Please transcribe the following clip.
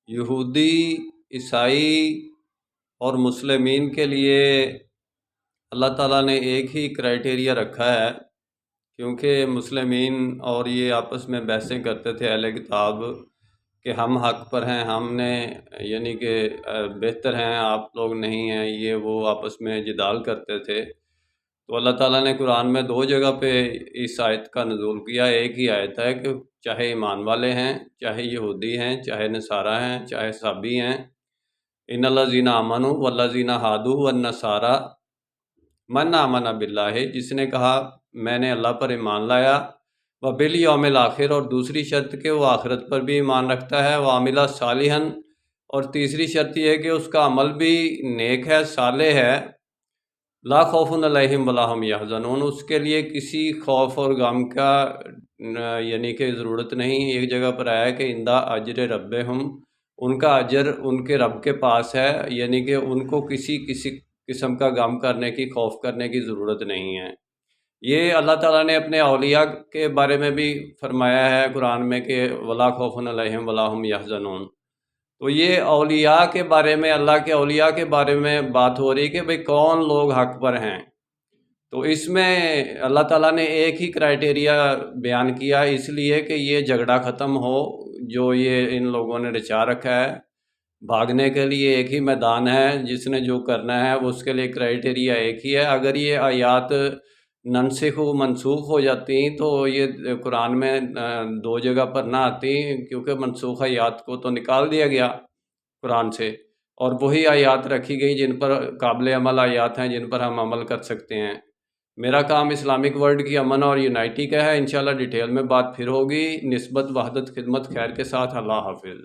یہودی، عیسائی اور مسلمین کے لیے اللہ تعالیٰ نے ایک ہی کرائٹیریا رکھا ہے، کیونکہ مسلمین اور یہ آپس میں بحثیں کرتے تھے اہل کتاب کہ ہم حق پر ہیں، ہم نے یعنی کہ بہتر ہیں، آپ لوگ نہیں ہیں، یہ وہ آپس میں جدال کرتے تھے۔ تو اللہ تعالیٰ نے قرآن میں 2 جگہ پہ اس آیت کا نزول کیا۔ ایک ہی آیت ہے کہ چاہے ایمان والے ہیں، چاہے یہودی ہیں، چاہے نصارہ ہیں، چاہے صابی ہیں، ان الذین آمنوا والذین ہادوا والنصارى من آمن باللہ، جس نے کہا میں نے اللہ پر ایمان لایا، وبالیوم الآخر، اور دوسری شرط کہ وہ آخرت پر بھی ایمان رکھتا ہے، وعمل صالحا، اور تیسری شرط یہ ہے کہ اس کا عمل بھی نیک ہے، صالح ہے، لا خوف علیہم ولا ہم یحزنون، اس کے لیے کسی خوف اور غم کا یعنی کہ ضرورت نہیں۔ ایک جگہ پر آیا کہ اندہ اجر ربہم، ان کا اجر ان کے رب کے پاس ہے، یعنی کہ ان کو کسی قسم کا غم کرنے کی، خوف کرنے کی ضرورت نہیں ہے۔ یہ اللہ تعالیٰ نے اپنے اولیاء کے بارے میں بھی فرمایا ہے قرآن میں کہ ولا خوف علیہم ولا ہم یحزنون۔ تو یہ اولیاء کے بارے میں، اللہ کے اولیاء کے بارے میں بات ہو رہی کہ بھئی کون لوگ حق پر ہیں۔ تو اس میں اللہ تعالیٰ نے ایک ہی کرائٹیریا بیان کیا، اس لیے کہ یہ جھگڑا ختم ہو جو یہ ان لوگوں نے رچا رکھا ہے۔ بھاگنے کے لیے ایک ہی میدان ہے، جس نے جو کرنا ہے اس کے لیے کرائٹیریا ایک ہی ہے۔ اگر یہ آیات ننسخ و منسوخ ہو جاتی تو یہ قرآن میں 2 جگہ پر نہ آتی، کیونکہ منسوخ آیات کو تو نکال دیا گیا قرآن سے، اور وہی آیات رکھی گئی جن پر قابل عمل آیات ہیں، جن پر ہم عمل کر سکتے ہیں۔ میرا کام اسلامک ورلڈ کی امن اور یونائٹی کا ہے، انشاءاللہ ڈیٹیل میں بات پھر ہوگی۔ نسبت، وحدت، خدمت، خیر کے ساتھ، اللہ حافظ۔